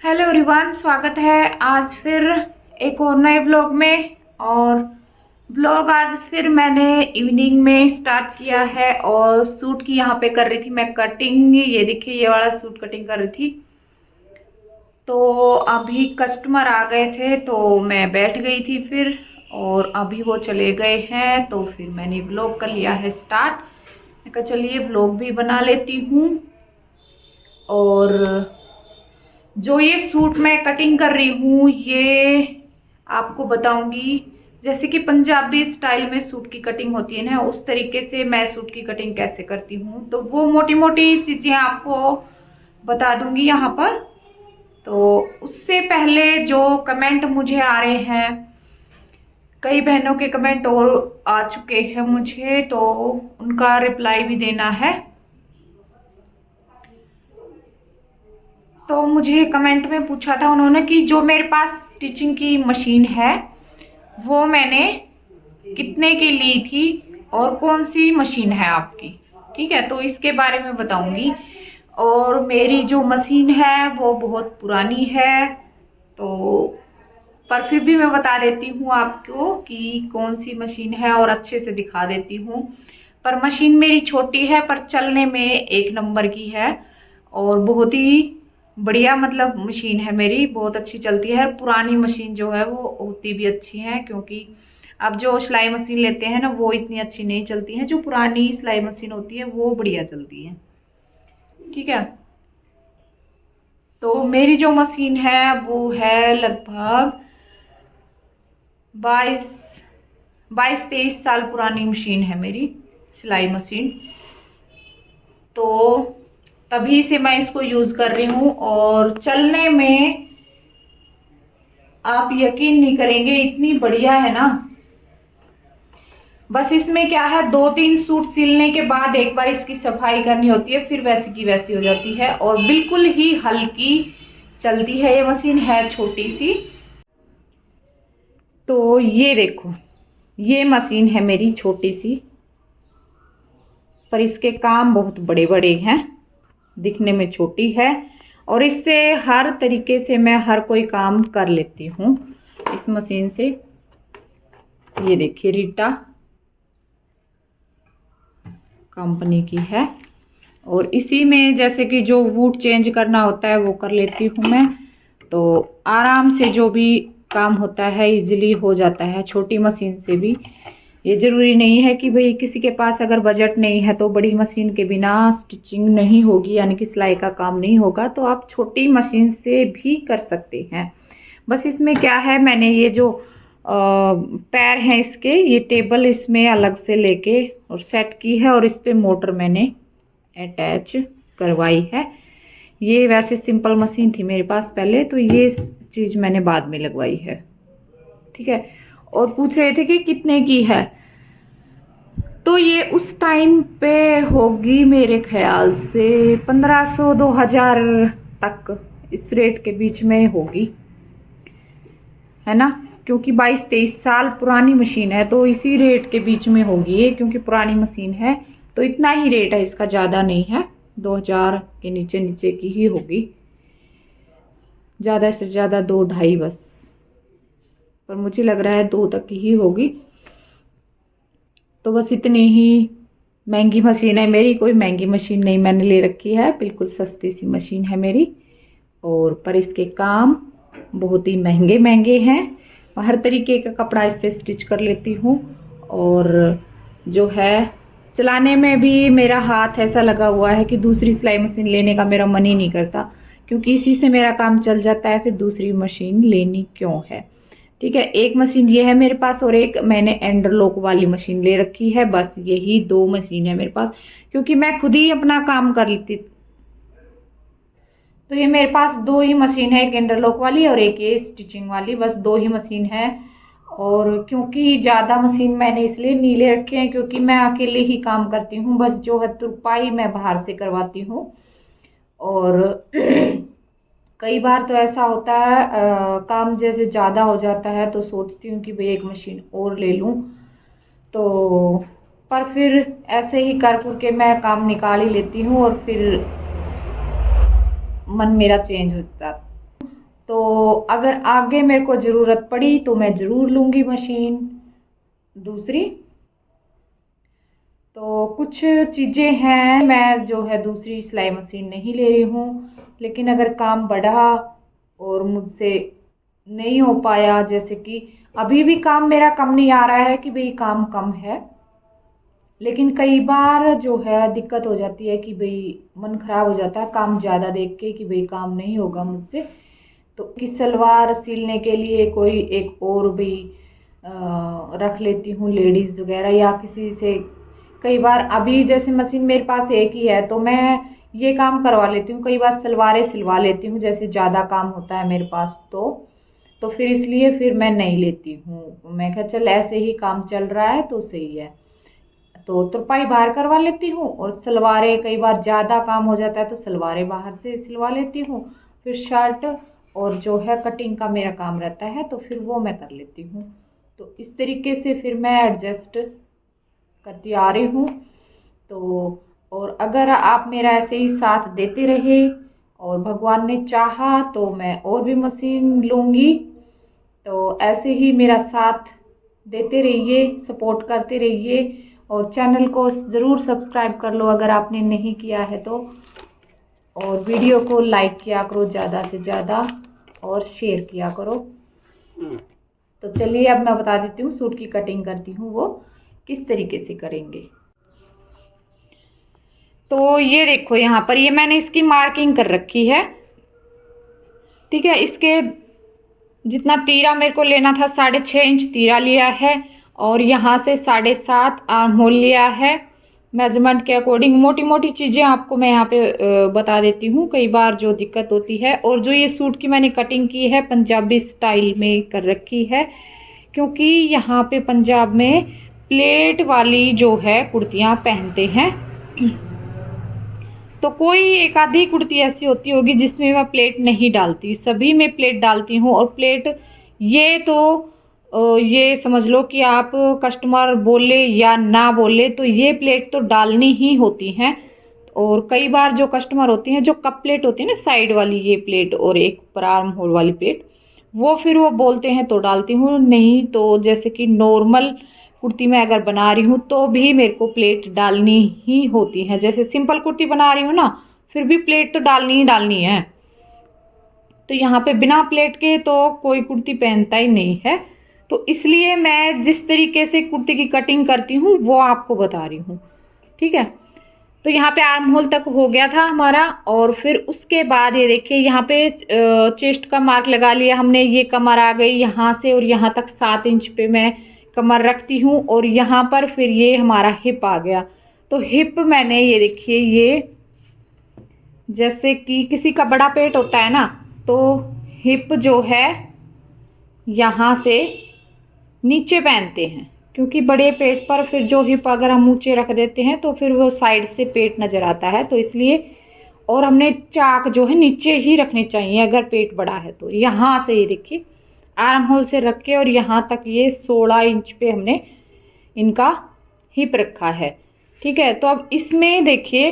Hello everyone, स्वागत है आज फिर एक और नए ब्लॉग में। और ब्लॉग आज फिर मैंने इवनिंग में स्टार्ट किया है और सूट की यहाँ पे कर रही थी मैं कटिंग। ये देखिए, ये वाला सूट कटिंग कर रही थी। तो अभी कस्टमर आ गए थे तो मैं बैठ गई थी फिर, और अभी वो चले गए हैं तो फिर मैंने ब्लॉग कर लिया है स्टार्ट। मैं कहा चलिए ब्लॉग भी बना लेती हूँ। और जो ये सूट मैं कटिंग कर रही हूँ ये आपको बताऊंगी। जैसे कि पंजाबी स्टाइल में सूट की कटिंग होती है ना, उस तरीके से मैं सूट की कटिंग कैसे करती हूँ, तो वो मोटी मोटी चीजें आपको बता दूंगी यहाँ पर। तो उससे पहले जो कमेंट मुझे आ रहे हैं, कई बहनों के कमेंट और आ चुके हैं मुझे, तो उनका रिप्लाई भी देना है। तो मुझे कमेंट में पूछा था उन्होंने कि जो मेरे पास स्टिचिंग की मशीन है वो मैंने कितने की ली थी और कौन सी मशीन है आपकी। ठीक है, तो इसके बारे में बताऊंगी। और मेरी जो मशीन है वो बहुत पुरानी है, तो पर फिर भी मैं बता देती हूँ आपको कि कौन सी मशीन है और अच्छे से दिखा देती हूँ। पर मशीन मेरी छोटी है पर चलने में एक नंबर की है और बहुत ही बढ़िया, मतलब मशीन है मेरी, बहुत अच्छी चलती है। पुरानी मशीन जो है वो होती भी अच्छी है, क्योंकि अब जो सिलाई मशीन लेते हैं ना वो इतनी अच्छी नहीं चलती है। जो पुरानी सिलाई मशीन होती है वो बढ़िया चलती है। ठीक है, तो मेरी जो मशीन है वो है लगभग 22-23 साल पुरानी मशीन है मेरी, सिलाई मशीन। तो तभी से मैं इसको यूज कर रही हूँ और चलने में आप यकीन नहीं करेंगे इतनी बढ़िया है ना। बस इसमें क्या है, 2-3 सूट सिलने के बाद एक बार इसकी सफाई करनी होती है, फिर वैसी की वैसी हो जाती है और बिल्कुल ही हल्की चलती है। ये मशीन है छोटी सी। तो ये देखो, ये मशीन है मेरी छोटी सी, पर इसके काम बहुत बड़े बड़े हैं। दिखने में छोटी है और इससे हर तरीके से मैं हर कोई काम कर लेती हूँ इस मशीन से। ये देखिए, रीटा कंपनी की है और इसी में जैसे कि जो वूट चेंज करना होता है वो कर लेती हूँ मैं। तो आराम से जो भी काम होता है इजीली हो जाता है छोटी मशीन से भी। ये जरूरी नहीं है कि भाई किसी के पास अगर बजट नहीं है तो बड़ी मशीन के बिना स्टिचिंग नहीं होगी, यानी कि सिलाई का काम नहीं होगा, तो आप छोटी मशीन से भी कर सकते हैं। बस इसमें क्या है, मैंने ये जो पैर हैं इसके, ये टेबल इसमें अलग से लेके और सेट की है और इस पे मोटर मैंने अटैच करवाई है। ये वैसे सिंपल मशीन थी मेरे पास पहले, तो ये चीज मैंने बाद में लगवाई है। ठीक है, और पूछ रहे थे कि कितने की है, तो ये उस टाइम पे होगी मेरे ख्याल से 1500-2000 तक, इस रेट के बीच में होगी, है ना। क्योंकि 22-23 साल पुरानी मशीन है तो इसी रेट के बीच में होगी ये, क्योंकि पुरानी मशीन है तो इतना ही रेट है इसका, ज्यादा नहीं है। 2000 के नीचे नीचे की ही होगी, ज्यादा से ज्यादा 2-2.5 बस, पर मुझे लग रहा है 2 तक की ही होगी। तो बस इतनी ही महंगी मशीन है मेरी, कोई महंगी मशीन नहीं मैंने ले रखी है, बिल्कुल सस्ती सी मशीन है मेरी। और पर इसके काम बहुत ही महंगे महंगे हैं। हर तरीके का कपड़ा इससे स्टिच कर लेती हूँ और जो है चलाने में भी मेरा हाथ ऐसा लगा हुआ है कि दूसरी सिलाई मशीन लेने का मेरा मन ही नहीं करता, क्योंकि इसी से मेरा काम चल जाता है, फिर दूसरी मशीन लेनी क्यों है। ठीक है, एक मशीन ये है मेरे पास और एक मैंने एंडरलॉक वाली मशीन ले रखी है। बस यही 2 मशीन है मेरे पास, क्योंकि मैं खुद ही अपना काम कर लेती। तो ये मेरे पास 2 ही मशीन है, एक इंटरलॉक वाली और एक ये स्टिचिंग वाली, बस 2 ही मशीन है। और क्योंकि ज्यादा मशीन मैंने इसलिए नहीं ले रखे हैं क्योंकि मैं अकेले ही काम करती हूँ, बस जो है तुरपाई मैं बाहर से करवाती हूँ। और कई बार तो ऐसा होता है काम जैसे ज्यादा हो जाता है तो सोचती हूँ कि भाई एक मशीन और ले लूं, तो पर फिर ऐसे ही कर करके मैं काम निकाल ही लेती हूँ और फिर मन मेरा चेंज हो जाता है। तो अगर आगे मेरे को ज़रूरत पड़ी तो मैं ज़रूर लूँगी मशीन दूसरी। तो कुछ चीज़ें हैं मैं जो है दूसरी सिलाई मशीन नहीं ले रही हूँ, लेकिन अगर काम बढ़ा और मुझसे नहीं हो पाया, जैसे कि अभी भी काम मेरा कम नहीं आ रहा है कि भाई काम कम है, लेकिन कई बार जो है दिक्कत हो जाती है कि भाई मन खराब हो जाता है काम ज़्यादा देख के कि भाई काम नहीं होगा मुझसे, तो कि सलवार सिलने के लिए कोई एक और भी रख लेती हूँ लेडीज़ वगैरह या किसी से। कई बार अभी जैसे मशीन मेरे पास एक ही है तो मैं ये काम करवा लेती हूँ, कई बार सलवारें सिलवा लेती हूँ जैसे ज़्यादा काम होता है मेरे पास तो फिर इसलिए फिर मैं नहीं लेती हूँ। मैं कहा चल ऐसे ही काम चल रहा है तो सही है, तो तुरपाई बाहर करवा लेती हूँ और सलवारें कई बार ज़्यादा काम हो जाता है तो सलवारें बाहर से सिलवा लेती हूँ। फिर शर्ट और जो है कटिंग का मेरा काम रहता है तो फिर वो मैं कर लेती हूँ। तो इस तरीके से फिर मैं एडजस्ट करती आ रही हूँ। तो और अगर आप मेरा ऐसे ही साथ देते रहे और भगवान ने चाहा तो मैं और भी मशीन लूँगी। तो ऐसे ही मेरा साथ देते रहिए, सपोर्ट करते रहिए और चैनल को ज़रूर सब्सक्राइब कर लो अगर आपने नहीं किया है तो, और वीडियो को लाइक किया करो ज़्यादा से ज़्यादा और शेयर किया करो। तो चलिए अब मैं बता देती हूँ सूट की कटिंग करती हूँ वो किस तरीके से करेंगे। तो ये देखो यहाँ पर ये मैंने इसकी मार्किंग कर रखी है, ठीक है। इसके जितना तीरा मेरे को लेना था 6.5 इंच तीरा लिया है और यहाँ से 7.5 आर्म होल लिया है। मेजरमेंट के अकॉर्डिंग मोटी मोटी चीज़ें आपको मैं यहाँ पे बता देती हूँ, कई बार जो दिक्कत होती है। और जो ये सूट की मैंने कटिंग की है पंजाबी स्टाइल में कर रखी है, क्योंकि यहाँ पे पंजाब में प्लेट वाली जो है कुर्तियाँ पहनते हैं। तो कोई एक आधी कुर्ती ऐसी होती होगी जिसमें मैं प्लेट नहीं डालती, सभी में प्लेट डालती हूँ। और प्लेट ये तो ये समझ लो कि आप कस्टमर बोले या ना बोले तो ये प्लेट तो डालनी ही होती हैं। और कई बार जो कस्टमर होती हैं जो कप प्लेट होती है ना साइड वाली ये प्लेट और एक पर आर्म होल वाली प्लेट, वो फिर वो बोलते हैं तो डालती हूँ, नहीं तो जैसे कि नॉर्मल कुर्ती में अगर बना रही हूँ तो भी मेरे को प्लेट डालनी ही होती है। जैसे सिंपल कुर्ती बना रही हूँ ना फिर भी प्लेट तो डालनी ही डालनी है। तो यहाँ पे बिना प्लेट के तो कोई कुर्ती पहनता ही नहीं है। तो इसलिए मैं जिस तरीके से कुर्ती की कटिंग करती हूँ वो आपको बता रही हूँ, ठीक है। तो यहाँ पे आर्म होल तक हो गया था हमारा और फिर उसके बाद ये देखिए यहाँ पे चेस्ट का मार्क लगा लिया हमने। ये कमर आ गई यहाँ से और यहाँ तक 7 इंच पे मैं कमर रखती हूँ और यहाँ पर फिर ये हमारा हिप आ गया। तो हिप मैंने ये देखिए ये जैसे कि किसी का बड़ा पेट होता है ना तो हिप जो है यहाँ से नीचे पहनते हैं, क्योंकि बड़े पेट पर फिर जो हिप अगर हम ऊंचे रख देते हैं तो फिर वो साइड से पेट नजर आता है, तो इसलिए। और हमने चाक जो है नीचे ही रखने चाहिए अगर पेट बड़ा है तो। यहाँ से ये देखिए आर्म होल से रख के और यहाँ तक ये 16 इंच पे हमने इनका हिप रखा है, ठीक है। तो अब इसमें देखिए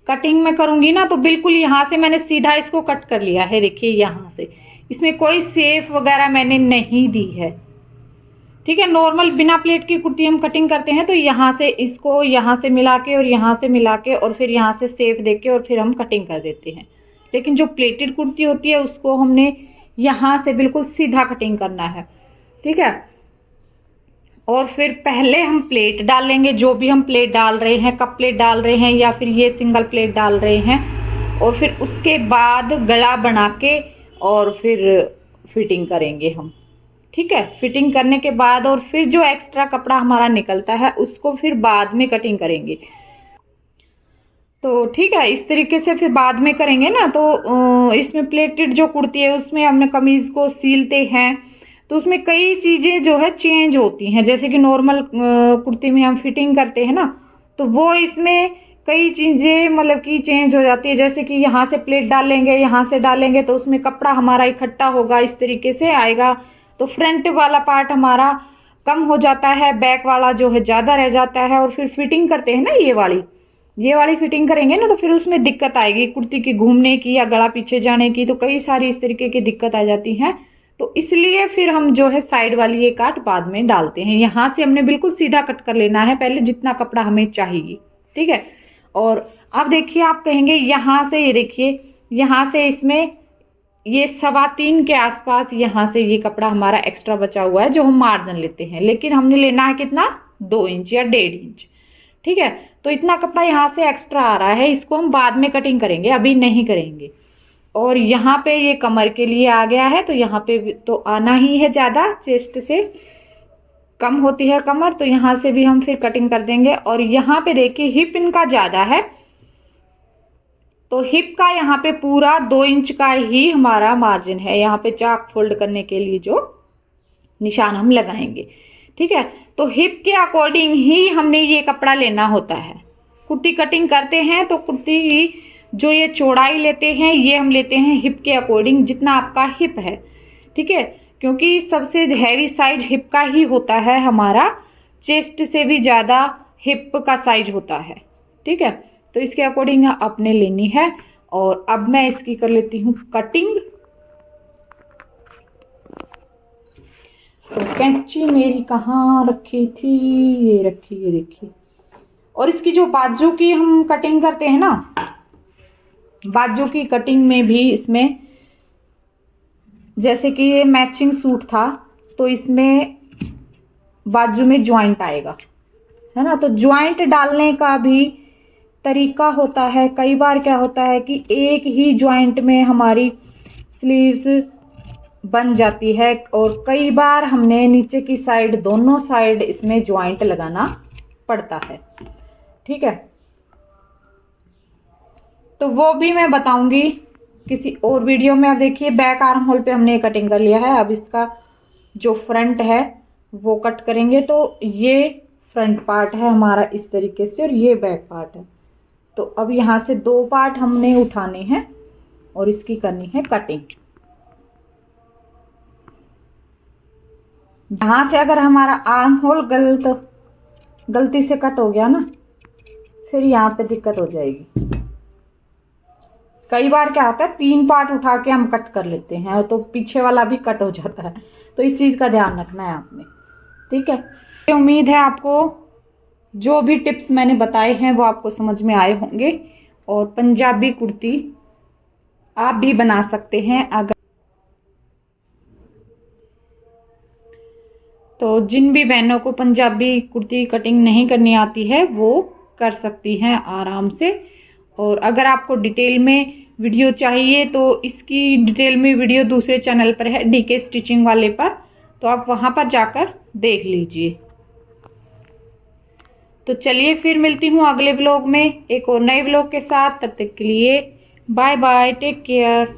कटिंग में करूंगी ना तो बिल्कुल यहाँ से मैंने सीधा इसको कट कर लिया है। देखिए यहाँ से इसमें कोई सेफ वगैरह मैंने नहीं दी है, ठीक है। नॉर्मल बिना प्लेट की कुर्ती हम कटिंग करते हैं तो यहाँ से इसको यहाँ से मिला के और यहाँ से मिला के और फिर यहाँ से सेफ दे के और फिर हम कटिंग कर देते हैं। लेकिन जो प्लेटेड कुर्ती होती है उसको हमने यहाँ से बिल्कुल सीधा कटिंग करना है, ठीक है। और फिर पहले हम प्लेट डालेंगे, जो भी हम प्लेट डाल रहे हैं, कप प्लेट डाल रहे हैं या फिर ये सिंगल प्लेट डाल रहे हैं, और फिर उसके बाद गला बना के और फिर फिटिंग करेंगे हम, ठीक है। फिटिंग करने के बाद और फिर जो एक्स्ट्रा कपड़ा हमारा निकलता है उसको फिर बाद में कटिंग करेंगे। तो ठीक है, इस तरीके से फिर बाद में करेंगे ना। तो इसमें प्लेटेड जो कुर्ती है उसमें हमने कमीज को सीलते हैं तो उसमें कई चीजें जो है चेंज होती हैं। जैसे कि नॉर्मल कुर्ती में हम फिटिंग करते हैं ना तो वो इसमें कई चीजें मतलब कि चेंज हो जाती है। जैसे कि यहाँ से प्लेट डालेंगे, यहाँ से डालेंगे तो उसमें कपड़ा हमारा इकट्ठा होगा, इस तरीके से आएगा। तो फ्रंट वाला पार्ट हमारा कम हो जाता है, बैक वाला जो है ज्यादा रह जाता है। और फिर फिटिंग करते हैं ना ये वाली ये वाली फिटिंग करेंगे ना तो फिर उसमें दिक्कत आएगी कुर्ती की घूमने की या गला पीछे जाने की, तो कई सारी इस तरीके की दिक्कत आ जाती है। तो इसलिए फिर हम जो है साइड वाली ये काट बाद में डालते हैं। यहाँ से हमने बिल्कुल सीधा कट कर लेना है पहले, जितना कपड़ा हमें चाहिए, ठीक है। और अब देखिए, आप कहेंगे यहाँ से, ये देखिए यहाँ से इसमें ये 3.25 के आसपास यहाँ से ये कपड़ा हमारा एक्स्ट्रा बचा हुआ है जो हम मार्जिन लेते हैं, लेकिन हमने लेना है कितना, 2 इंच या 1.5 इंच, ठीक है। तो इतना कपड़ा यहाँ से एक्स्ट्रा आ रहा है, इसको हम बाद में कटिंग करेंगे, अभी नहीं करेंगे। और यहाँ पे ये कमर के लिए आ गया है, तो यहाँ पे तो आना ही है, ज्यादा चेस्ट से कम होती है कमर, तो यहाँ से भी हम फिर कटिंग कर देंगे। और यहाँ पे देखिए हिप इनका ज्यादा है, तो हिप का यहाँ पे पूरा 2 इंच का ही हमारा मार्जिन है, यहाँ पे चाक फोल्ड करने के लिए जो निशान हम लगाएंगे, ठीक है। तो हिप के अकॉर्डिंग ही हमने ये कपड़ा लेना होता है। कुर्ती कटिंग करते हैं तो कुर्ती की जो ये चौड़ाई लेते हैं ये हम लेते हैं हिप के अकॉर्डिंग, जितना आपका हिप है, ठीक है। क्योंकि सबसे हैवी साइज हिप का ही होता है हमारा, चेस्ट से भी ज्यादा हिप का साइज होता है, ठीक है। तो इसके अकॉर्डिंग आपने लेनी है। और अब मैं इसकी कर लेती हूँ कटिंग। तो कैंची मेरी कहाँ रखी थी, ये रखी, ये देखिए। और इसकी जो बाजू की हम कटिंग करते हैं ना, बाजू की कटिंग में भी इसमें जैसे कि ये मैचिंग सूट था तो इसमें बाजू में ज्वाइंट आएगा, है ना। तो ज्वाइंट डालने का भी तरीका होता है। कई बार क्या होता है कि एक ही ज्वाइंट में हमारी स्लीव्स बन जाती है, और कई बार हमने नीचे की साइड, दोनों साइड इसमें ज्वाइंट लगाना पड़ता है, ठीक है। तो वो भी मैं बताऊंगी किसी और वीडियो में। अब देखिए बैक आर्म होल पे हमने कटिंग कर लिया है, अब इसका जो फ्रंट है वो कट करेंगे। तो ये फ्रंट पार्ट है हमारा इस तरीके से, और ये बैक पार्ट है। तो अब यहाँ से 2 पार्ट हमने उठाने हैं और इसकी करनी है कटिंग। यहाँ से अगर हमारा आर्म होल गलती से कट हो गया ना, फिर यहाँ पे दिक्कत हो जाएगी। कई बार क्या होता है 3 पार्ट उठा के हम कट कर लेते हैं तो पीछे वाला भी कट हो जाता है, तो इस चीज का ध्यान रखना है आपने, ठीक है। उम्मीद है आपको जो भी टिप्स मैंने बताए हैं वो आपको समझ में आए होंगे, और पंजाबी कुर्ती आप भी बना सकते हैं। अगर तो जिन भी बहनों को पंजाबी कुर्ती कटिंग नहीं करनी आती है वो कर सकती हैं आराम से। और अगर आपको डिटेल में वीडियो चाहिए तो इसकी डिटेल में वीडियो दूसरे चैनल पर है, डीके स्टिचिंग वाले पर, तो आप वहां पर जाकर देख लीजिए। तो चलिए फिर मिलती हूँ अगले व्लॉग में एक और नए व्लॉग के साथ। तब तक के लिए बाय बाय, टेक केयर।